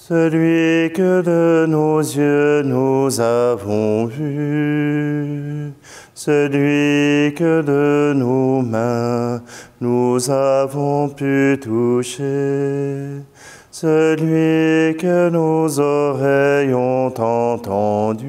celui que de nos yeux nous avons vu, celui que de nos mains nous avons pu toucher, celui que nos oreilles ont entendu,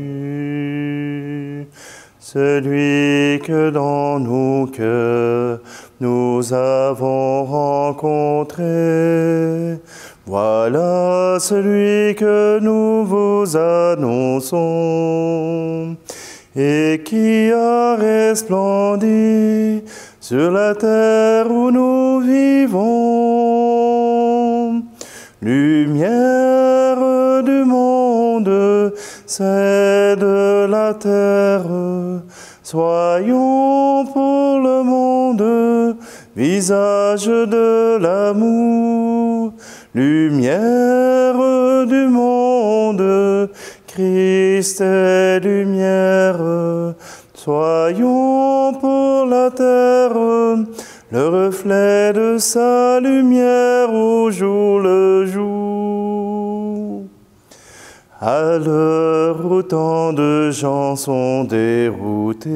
celui que dans nos cœurs nous avons rencontré. Voilà celui que nous vous annonçons et qui a resplendi sur la terre où nous vivons. Lumière du monde, c'est de la terre. Soyons pour le monde visage de l'amour. Lumière du monde, Christ est lumière. Soyons pour la terre le reflet de sa lumière au jour le jour. À l'heure où tant de gens sont déroutés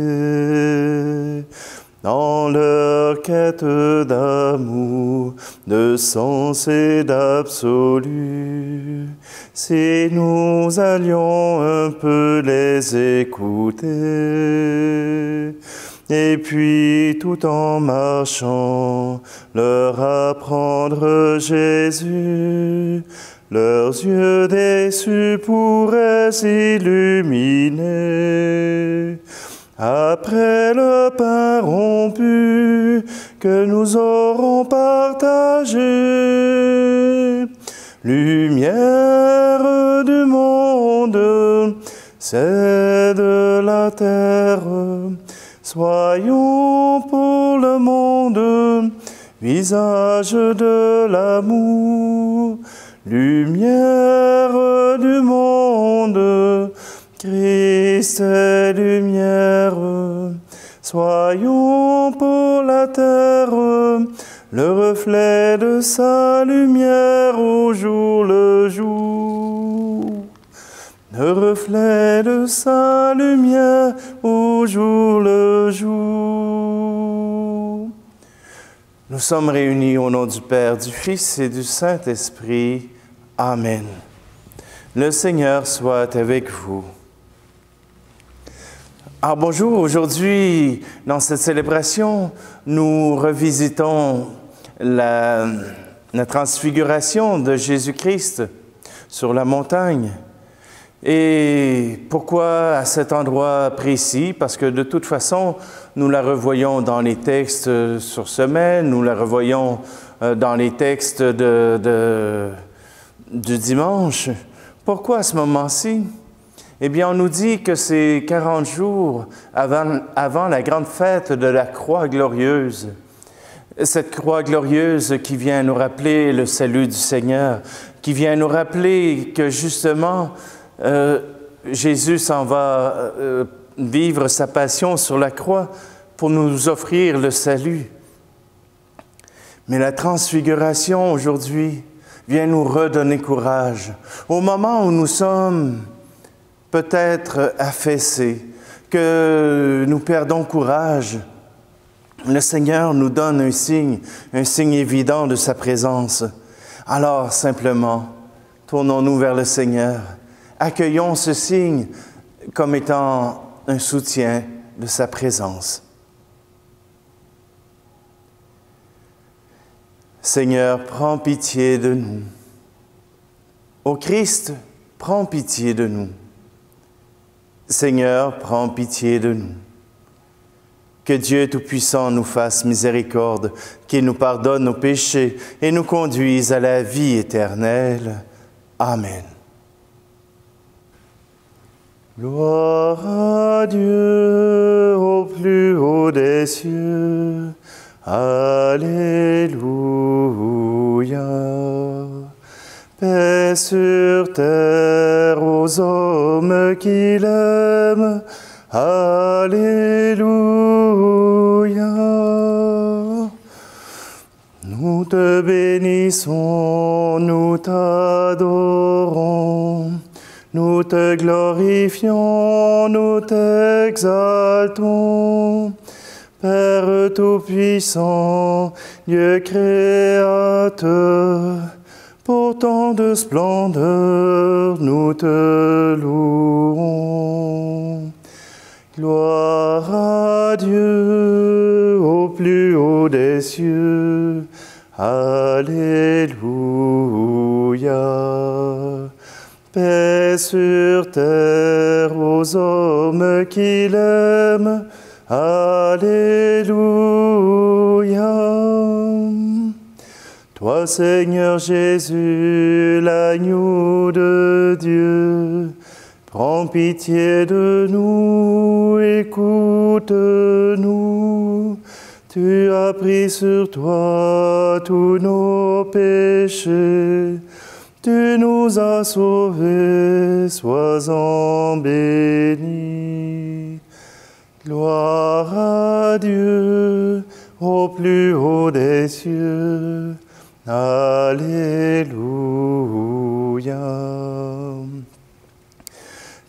dans leur quête d'amour, de sens et d'absolu, si nous allions un peu les écouter, et puis tout en marchant, leur apprendre Jésus, leurs yeux déçus pourraient s'illuminer. Après le pain rompu que nous aurons partagé, lumière du monde, c'est de la terre. Soyons pour le monde visage de l'amour, lumière du monde, Christ est lumière. Soyons pour la terre le reflet de sa lumière au jour le jour. Le reflet de sa lumière au jour le jour. Nous sommes réunis au nom du Père, du Fils et du Saint-Esprit. Amen. Le Seigneur soit avec vous. Alors bonjour, aujourd'hui, dans cette célébration, nous revisitons la transfiguration de Jésus-Christ sur la montagne. Et pourquoi à cet endroit précis? Parce que de toute façon, nous la revoyons dans les textes sur semaine, nous la revoyons dans les textes du dimanche. Pourquoi à ce moment-ci? Eh bien, on nous dit que c'est 40 jours avant la grande fête de la croix glorieuse. Cette croix glorieuse qui vient nous rappeler le salut du Seigneur, qui vient nous rappeler que justement, Jésus s'en va vivre sa passion sur la croix pour nous offrir le salut. Mais la transfiguration aujourd'hui vient nous redonner courage. Au moment où nous sommes peut-être affaissés, que nous perdons courage, le Seigneur nous donne un signe évident de sa présence. Alors simplement, tournons-nous vers le Seigneur. Accueillons ce signe comme étant un soutien de sa présence. Seigneur, prends pitié de nous. Ô Christ, prends pitié de nous. Seigneur, prends pitié de nous. Que Dieu Tout-Puissant nous fasse miséricorde, qu'il nous pardonne nos péchés et nous conduise à la vie éternelle. Amen. Gloire à Dieu au plus haut des cieux. Alléluia. Paix sur terre aux hommes qui l'aiment. Alléluia. Nous te bénissons, bénissons, nous t'adorons, nous te glorifions, nous t'exaltons. Père Tout-Puissant, Dieu Créateur, pour tant de splendeur, nous te louons. Gloire à Dieu au plus haut des cieux. Alléluia. Paix sur terre aux hommes qui l'aiment. Alléluia. Toi, Seigneur Jésus, l'agneau de Dieu, prends pitié de nous, écoute-nous. Tu as pris sur toi tous nos péchés. Tu nous as sauvés, sois-en béni. Gloire à Dieu au plus haut des cieux. Alléluia.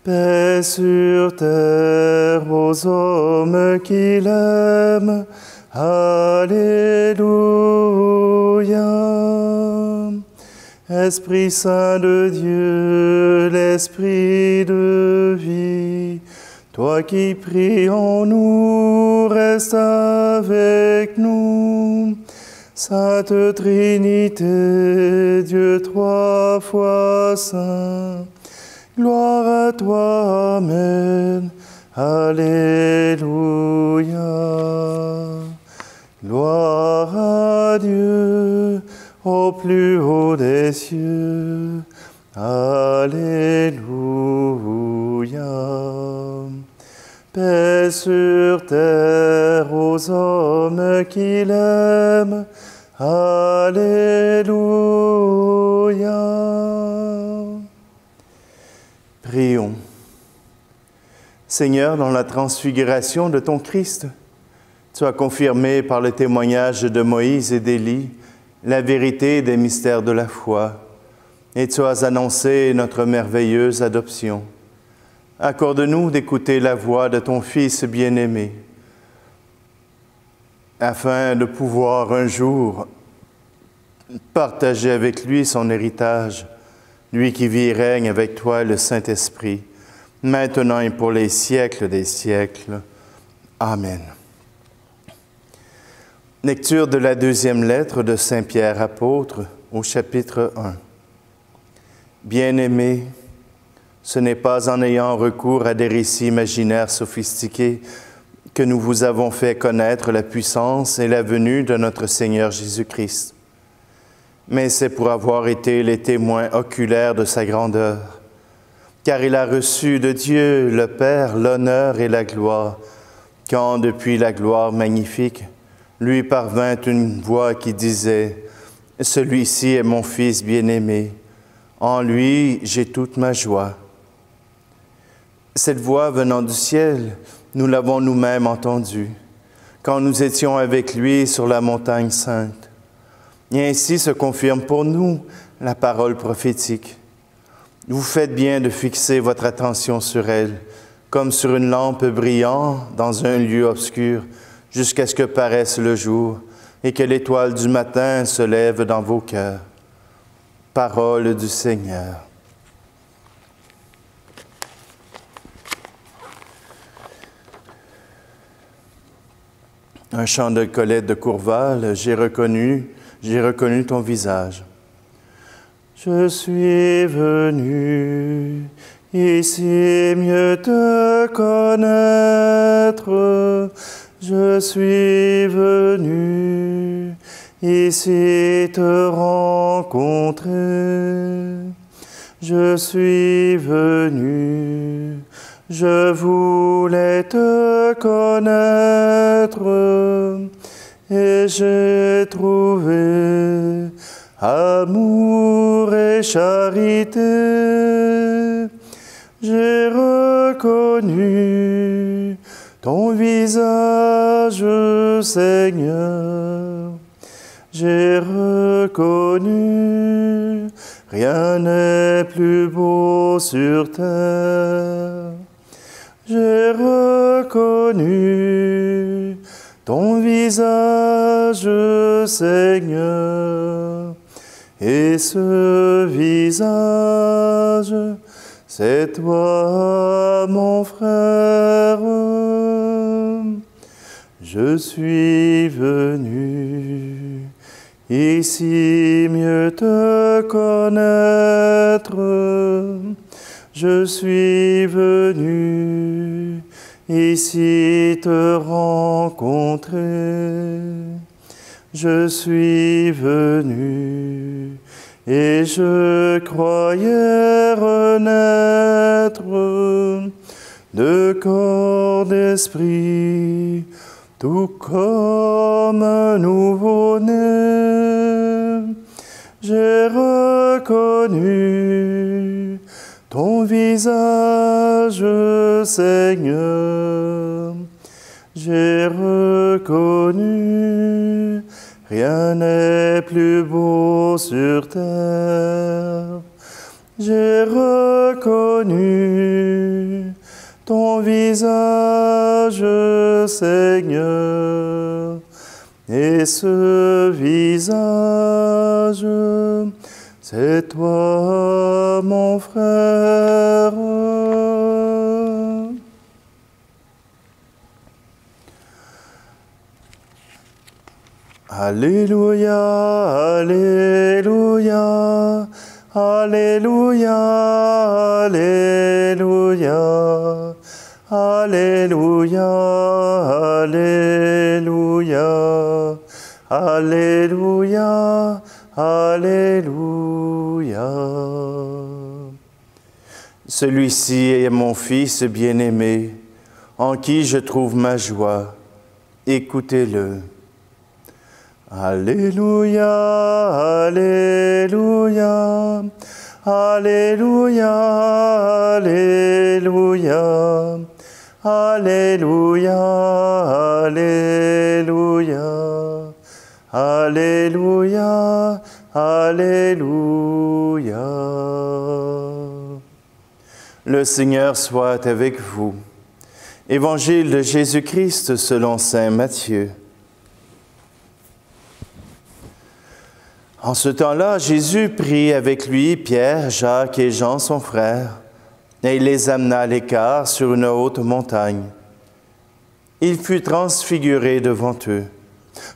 Paix sur terre aux hommes qui l'aiment. Alléluia. Esprit Saint de Dieu, l'Esprit de vie, toi qui pries en nous, reste avec nous. Sainte Trinité, Dieu trois fois saint, gloire à toi, Amen. Alléluia. Gloire à Dieu au plus haut des cieux. Alléluia. Paix sur terre aux hommes qui l'aiment. Alléluia. Prions. Seigneur, dans la transfiguration de ton Christ, tu as confirmé par le témoignage de Moïse et d'Élie la vérité des mystères de la foi, et tu as annoncé notre merveilleuse adoption. Accorde-nous d'écouter la voix de ton Fils bien-aimé, afin de pouvoir un jour partager avec lui son héritage, lui qui vit et règne avec toi le Saint-Esprit, maintenant et pour les siècles des siècles. Amen. Lecture de la deuxième lettre de Saint Pierre apôtre au chapitre 1. Bien-aimés, ce n'est pas en ayant recours à des récits imaginaires sophistiqués que nous vous avons fait connaître la puissance et la venue de notre Seigneur Jésus-Christ, mais c'est pour avoir été les témoins oculaires de sa grandeur, car il a reçu de Dieu le Père l'honneur et la gloire, quand depuis la gloire magnifique, lui parvint une voix qui disait « Celui-ci est mon Fils bien-aimé, en lui j'ai toute ma joie. » Cette voix venant du ciel, nous l'avons nous-mêmes entendue, quand nous étions avec lui sur la montagne sainte. Et ainsi se confirme pour nous la parole prophétique. Vous faites bien de fixer votre attention sur elle, comme sur une lampe brillant dans un lieu obscur, jusqu'à ce que paraisse le jour et que l'étoile du matin se lève dans vos cœurs. Parole du Seigneur. Un chant de Colette de Courval, j'ai reconnu ton visage. Je suis venu ici mieux te connaître. Je suis venu ici te rencontrer. Je suis venu, je voulais te connaître et j'ai trouvé amour et charité. J'ai reconnu ton visage, Seigneur. j'ai reconnu, rien n'est plus beau sur terre. J'ai reconnu ton visage, Seigneur, et ce visage, c'est toi, mon frère. Je suis venu ici mieux te connaître. Je suis venu ici te rencontrer. Je suis venu et je croyais renaître de corps d'esprit, tout comme un nouveau-né. J'ai reconnu ton visage, Seigneur. J'ai reconnu, rien n'est plus beau sur terre. J'ai reconnu ton visage, Seigneur, et ce visage, c'est toi, mon frère. Alléluia, Alléluia, Alléluia, Alléluia, Alléluia, Alléluia, Alléluia, Alléluia. Celui-ci est mon Fils bien-aimé, en qui je trouve ma joie. Écoutez-le. Alléluia, Alléluia, Alléluia, Alléluia, Alléluia, Alléluia, Alléluia, Alléluia. Le Seigneur soit avec vous. Évangile de Jésus-Christ selon saint Matthieu. En ce temps-là, Jésus prit avec lui Pierre, Jacques et Jean, son frère, et il les amena à l'écart sur une haute montagne. Il fut transfiguré devant eux.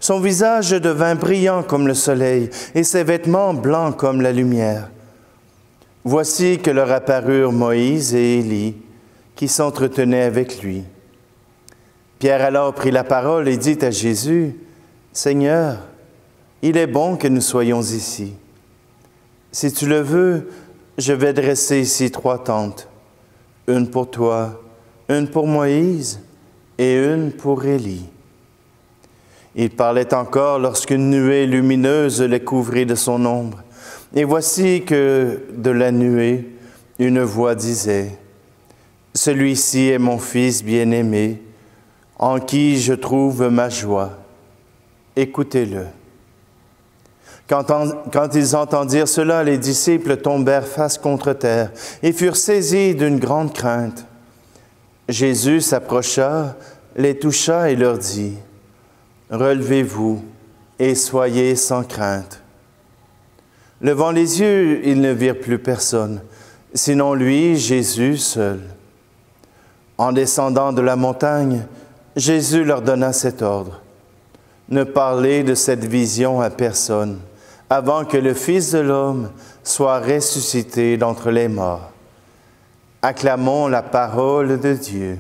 Son visage devint brillant comme le soleil, et ses vêtements blancs comme la lumière. Voici que leur apparurent Moïse et Élie, qui s'entretenaient avec lui. Pierre alors prit la parole et dit à Jésus, « Seigneur, il est bon que nous soyons ici. Si tu le veux, je vais dresser ici 3 tentes, une pour toi, une pour Moïse et une pour Élie. » Il parlait encore lorsqu'une nuée lumineuse les couvrit de son ombre. Et voici que de la nuée, une voix disait, « Celui-ci est mon Fils bien-aimé, en qui je trouve ma joie. Écoutez-le. » Quand ils entendirent cela, les disciples tombèrent face contre terre et furent saisis d'une grande crainte. Jésus s'approcha, les toucha et leur dit, « Relevez-vous et soyez sans crainte. » Levant les yeux, ils ne virent plus personne, sinon lui, Jésus seul. En descendant de la montagne, Jésus leur donna cet ordre, « Ne parlez de cette vision à personne, avant que le Fils de l'homme soit ressuscité d'entre les morts. » Acclamons la parole de Dieu.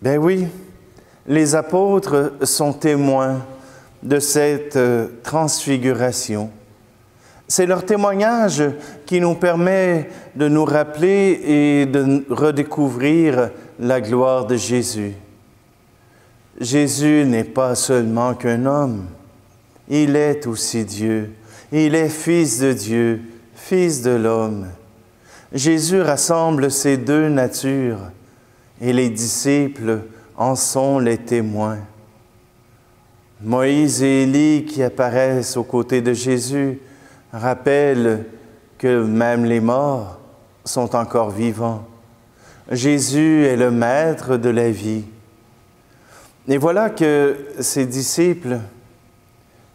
Ben oui, les apôtres sont témoins de cette transfiguration. C'est leur témoignage qui nous permet de nous rappeler et de redécouvrir la gloire de Jésus. Jésus n'est pas seulement qu'un homme, il est aussi Dieu. Il est Fils de Dieu, Fils de l'homme. Jésus rassemble ces 2 natures et les disciples en sont les témoins. Moïse et Élie qui apparaissent aux côtés de Jésus rappellent que même les morts sont encore vivants. Jésus est le maître de la vie. Et voilà que ses disciples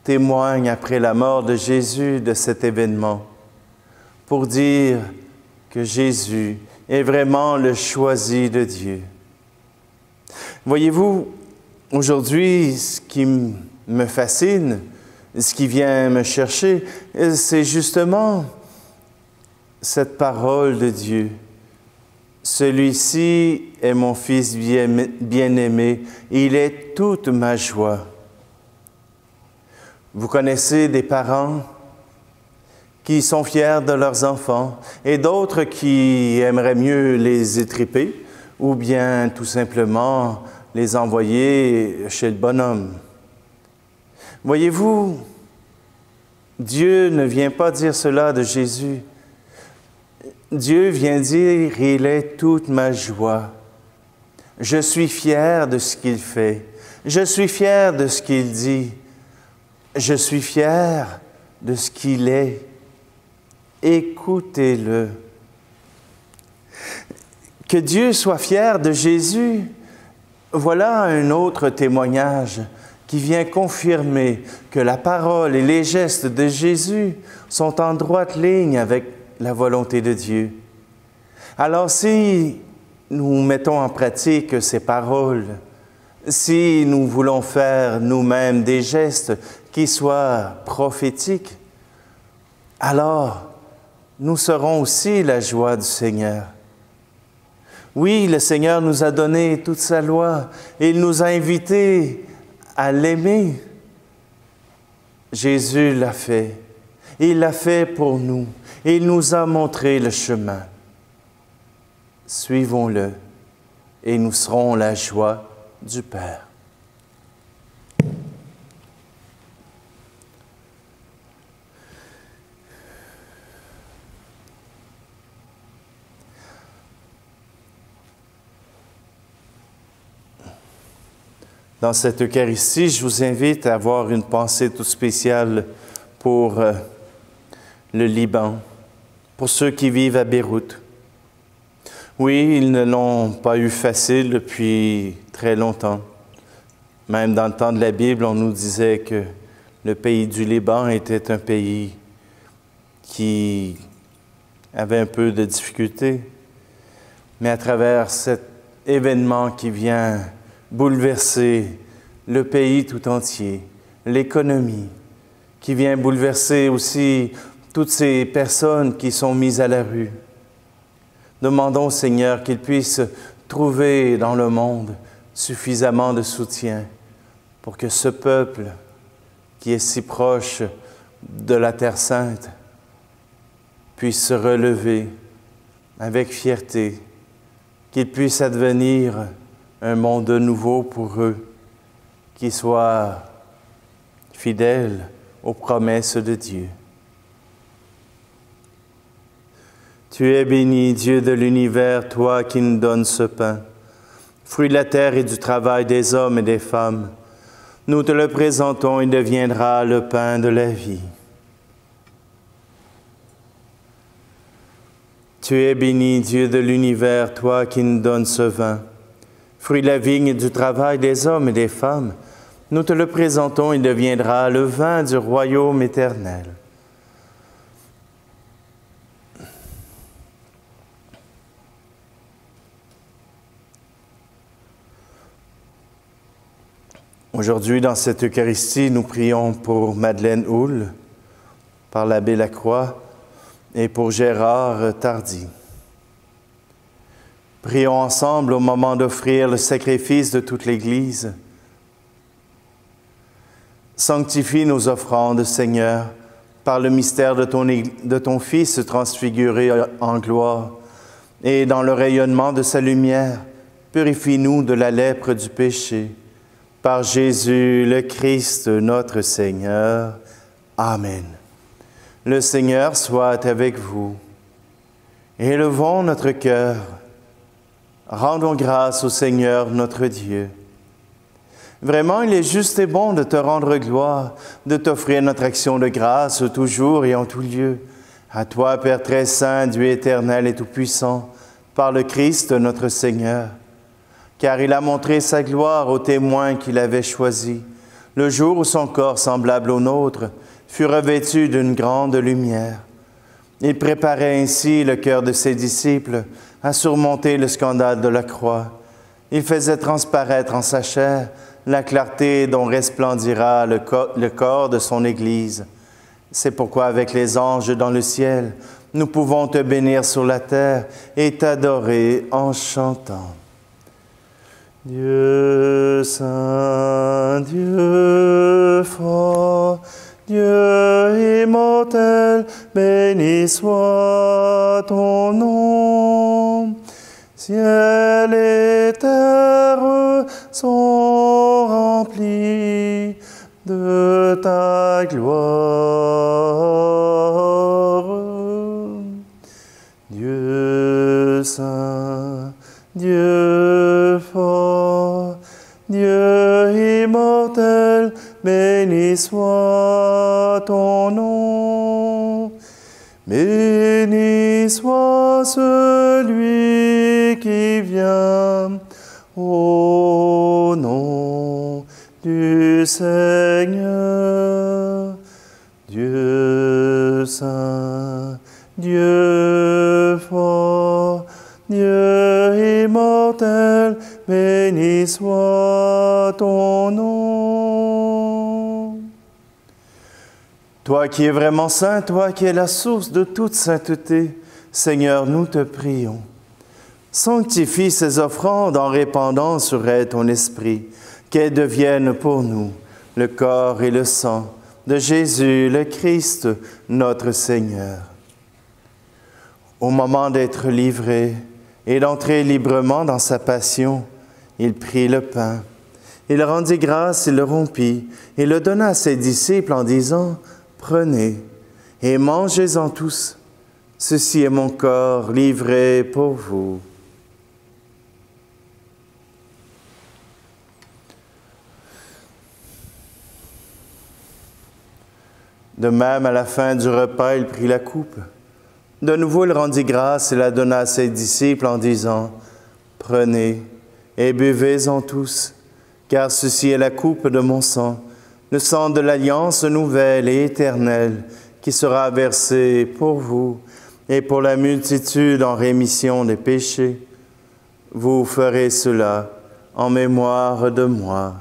témoignent après la mort de Jésus de cet événement pour dire que Jésus est vraiment le choisi de Dieu. Voyez-vous, aujourd'hui, ce qui me fascine, ce qui vient me chercher, c'est justement cette parole de Dieu. Celui-ci est mon Fils bien-aimé, il est toute ma joie. Vous connaissez des parents qui sont fiers de leurs enfants et d'autres qui aimeraient mieux les étriper ou bien tout simplement les envoyer chez le bonhomme. Voyez-vous, Dieu ne vient pas dire cela de Jésus. Dieu vient dire, il est toute ma joie. Je suis fier de ce qu'il fait. Je suis fier de ce qu'il dit. Je suis fier de ce qu'il est. Écoutez-le. Que Dieu soit fier de Jésus, voilà un autre témoignage qui vient confirmer que la parole et les gestes de Jésus sont en droite ligne avec la volonté de Dieu. Alors si nous mettons en pratique ces paroles, si nous voulons faire nous-mêmes des gestes qui soient prophétiques, alors nous serons aussi la joie du Seigneur. Oui, le Seigneur nous a donné toute sa loi et il nous a invités à l'aimer. Jésus l'a fait. Il l'a fait pour nous. Et il nous a montré le chemin. Suivons-le et nous serons la joie du Père. Dans cette Eucharistie, je vous invite à avoir une pensée toute spéciale pour le Liban, pour ceux qui vivent à Beyrouth. Oui, ils ne l'ont pas eu facile depuis très longtemps. Même dans le temps de la Bible, on nous disait que le pays du Liban était un pays qui avait un peu de difficultés. Mais à travers cet événement qui vient bouleverser le pays tout entier, l'économie, qui vient bouleverser aussi toutes ces personnes qui sont mises à la rue. Demandons au Seigneur qu'il puisse trouver dans le monde suffisamment de soutien pour que ce peuple qui est si proche de la Terre Sainte puisse se relever avec fierté, qu'il puisse advenir un monde nouveau pour eux, qui soit fidèle aux promesses de Dieu. Tu es béni, Dieu de l'univers, toi qui nous donnes ce pain, fruit de la terre et du travail des hommes et des femmes. Nous te le présentons, il deviendra le pain de la vie. Tu es béni, Dieu de l'univers, toi qui nous donnes ce vin, fruit de la vigne et du travail des hommes et des femmes. Nous te le présentons, il deviendra le vin du royaume éternel. Aujourd'hui, dans cette Eucharistie, nous prions pour Madeleine Houle, par l'abbé Lacroix et pour Gérard Tardy. Prions ensemble au moment d'offrir le sacrifice de toute l'Église. Sanctifie nos offrandes, Seigneur, par le mystère de ton Fils transfiguré en gloire, et dans le rayonnement de sa lumière, purifie-nous de la lèpre du péché. Par Jésus le Christ, notre Seigneur. Amen. Le Seigneur soit avec vous. Élevons notre cœur. Rendons grâce au Seigneur notre Dieu. Vraiment, il est juste et bon de te rendre gloire, de t'offrir notre action de grâce toujours et en tout lieu. À toi, Père très saint, Dieu éternel et tout-puissant, par le Christ notre Seigneur. Car il a montré sa gloire aux témoins qu'il avait choisis, le jour où son corps semblable au nôtre fut revêtu d'une grande lumière. Il préparait ainsi le cœur de ses disciples à surmonter le scandale de la croix. Il faisait transparaître en sa chair la clarté dont resplendira le corps de son Église. C'est pourquoi avec les anges dans le ciel, nous pouvons te bénir sur la terre et t'adorer en chantant. Dieu saint, Dieu fort, Dieu immortel, béni soit ton nom. Ciel et terre sont remplis de ta gloire. Dieu saint, Dieu fort, Dieu immortel, béni soit ton nom. Béni soit celui qui vient au nom du Seigneur. Dieu saint, Dieu fort, Dieu immortel, béni soit ton nom. Toi qui es vraiment saint, toi qui es la source de toute sainteté, Seigneur, nous te prions. Sanctifie ces offrandes en répandant sur elles ton esprit, qu'elles deviennent pour nous le corps et le sang de Jésus, le Christ, notre Seigneur. Au moment d'être livré et d'entrer librement dans sa passion, il prit le pain. Il rendit grâce, il le rompit et le donna à ses disciples en disant « Prenez et mangez-en tous. Ceci est mon corps livré pour vous. » De même, à la fin du repas, il prit la coupe. De nouveau, il rendit grâce et la donna à ses disciples en disant « Prenez et buvez-en tous, car ceci est la coupe de mon sang, le sang de l'alliance nouvelle et éternelle, qui sera versé pour vous et pour la multitude en rémission des péchés. Vous ferez cela en mémoire de moi. »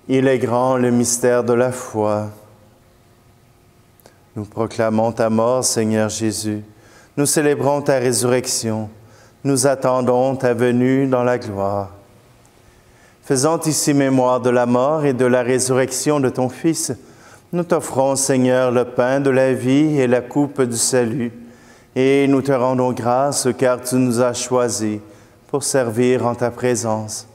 Il est grand le mystère de la foi. Nous proclamons ta mort, Seigneur Jésus. Nous célébrons ta résurrection. Nous attendons ta venue dans la gloire. Faisant ici mémoire de la mort et de la résurrection de ton Fils, nous t'offrons, Seigneur, le pain de la vie et la coupe du salut. Et nous te rendons grâce car tu nous as choisis pour servir en ta présence.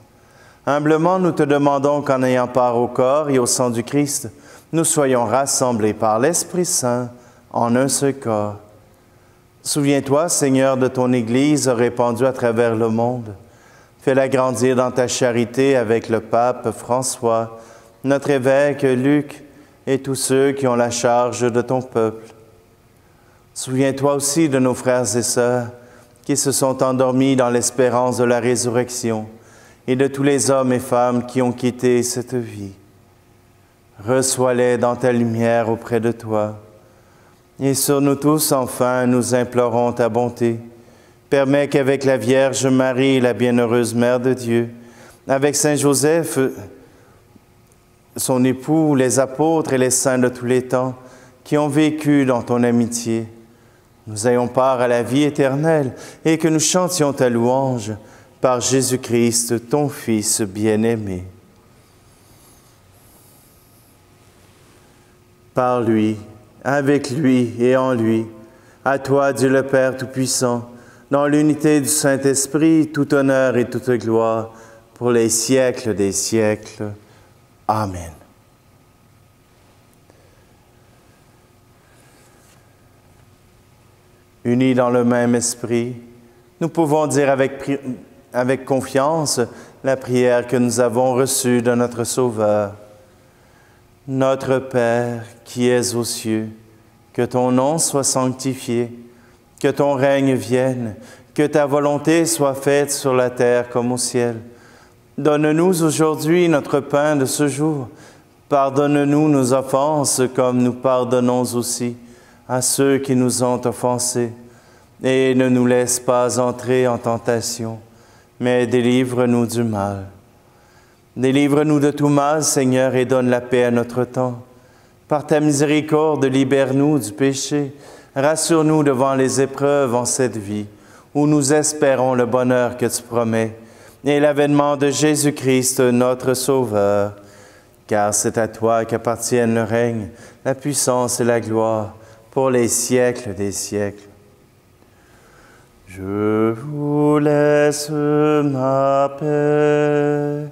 Humblement, nous te demandons qu'en ayant part au corps et au sang du Christ, nous soyons rassemblés par l'Esprit Saint en un seul corps. Souviens-toi, Seigneur, de ton Église répandue à travers le monde. Fais-la grandir dans ta charité avec le pape François, notre évêque Luc et tous ceux qui ont la charge de ton peuple. Souviens-toi aussi de nos frères et sœurs qui se sont endormis dans l'espérance de la résurrection, et de tous les hommes et femmes qui ont quitté cette vie. Reçois-les dans ta lumière auprès de toi. Et sur nous tous, enfin, nous implorons ta bonté. Permets qu'avec la Vierge Marie, la bienheureuse Mère de Dieu, avec Saint Joseph, son époux, les apôtres et les saints de tous les temps, qui ont vécu dans ton amitié, nous ayons part à la vie éternelle et que nous chantions ta louange, par Jésus-Christ, ton Fils bien-aimé. Par lui, avec lui et en lui, à toi, Dieu le Père Tout-Puissant, dans l'unité du Saint-Esprit, tout honneur et toute gloire, pour les siècles des siècles. Amen. unis dans le même esprit, nous pouvons dire avec confiance la prière que nous avons reçue de notre Sauveur. Notre Père qui es aux cieux, que ton nom soit sanctifié, que ton règne vienne, que ta volonté soit faite sur la terre comme au ciel. Donne-nous aujourd'hui notre pain de ce jour. Pardonne-nous nos offenses comme nous pardonnons aussi à ceux qui nous ont offensés. Et ne nous laisse pas entrer en tentation, mais délivre-nous du mal. Délivre-nous de tout mal, Seigneur, et donne la paix à notre temps. Par ta miséricorde, libère-nous du péché. Rassure-nous devant les épreuves en cette vie, où nous espérons le bonheur que tu promets, et l'avènement de Jésus-Christ, notre Sauveur. Car c'est à toi qu'appartiennent le règne, la puissance et la gloire, pour les siècles des siècles. Je vous laisse ma paix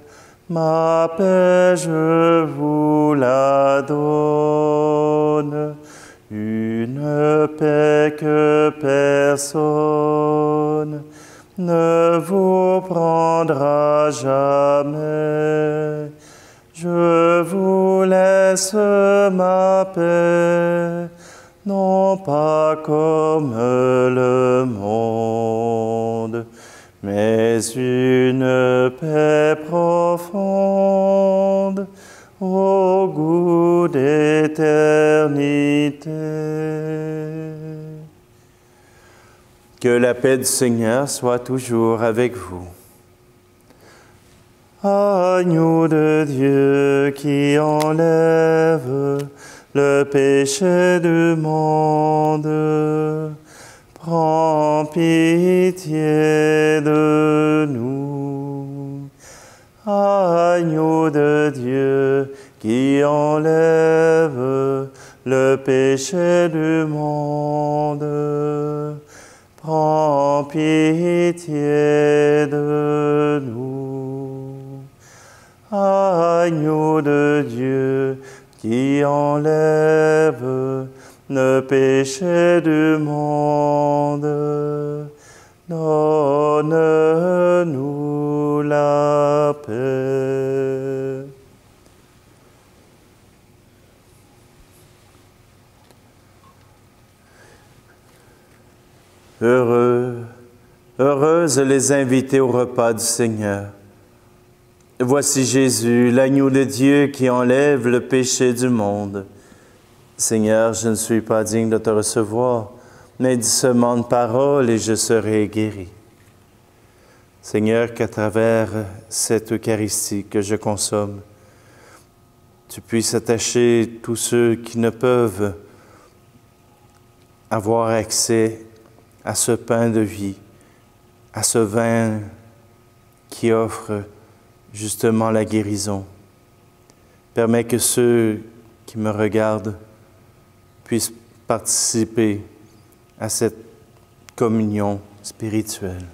je vous la donne, une paix que personne ne vous prendra jamais. Je vous laisse ma paix, non pas comme le monde, mais une paix profonde au goût d'éternité. Que la paix du Seigneur soit toujours avec vous. Agneau de Dieu qui enlève le péché du monde, prends pitié de nous. Agneau de Dieu qui enlève le péché du monde, prends pitié de nous. Agneau de Dieu qui enlève le péché du monde, donne-nous la paix. Heureuses les invités au repas du Seigneur. Voici Jésus, l'agneau de Dieu qui enlève le péché du monde. Seigneur, je ne suis pas digne de te recevoir, mais dis seulement une parole et je serai guéri. Seigneur, qu'à travers cette Eucharistie que je consomme, tu puisses attacher tous ceux qui ne peuvent avoir accès à ce pain de vie, à ce vin qui offre justement la guérison. Permets que ceux qui me regardent puissent participer à cette communion spirituelle.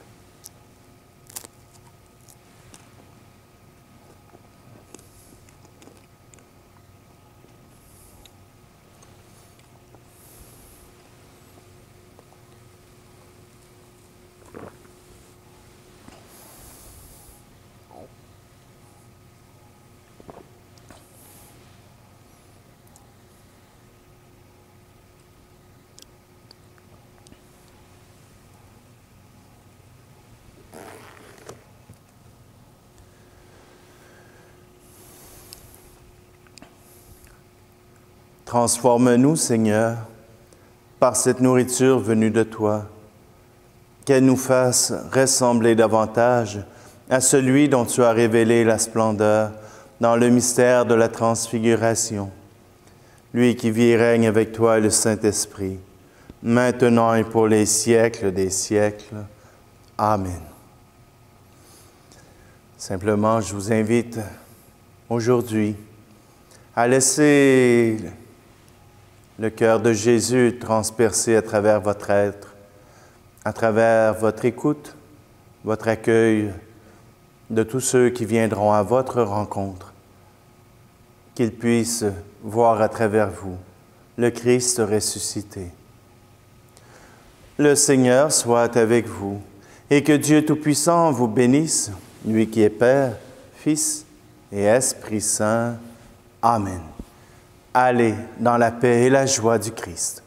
Transforme-nous, Seigneur, par cette nourriture venue de toi, qu'elle nous fasse ressembler davantage à celui dont tu as révélé la splendeur dans le mystère de la transfiguration, lui qui vit et règne avec toi et le Saint-Esprit, maintenant et pour les siècles des siècles. Amen. Simplement, je vous invite aujourd'hui à laisser le cœur de Jésus transpercé à travers votre être, à travers votre écoute, votre accueil de tous ceux qui viendront à votre rencontre, qu'ils puissent voir à travers vous le Christ ressuscité. Le Seigneur soit avec vous et que Dieu Tout-Puissant vous bénisse, lui qui est Père, Fils et Esprit Saint. Amen. Allez dans la paix et la joie du Christ.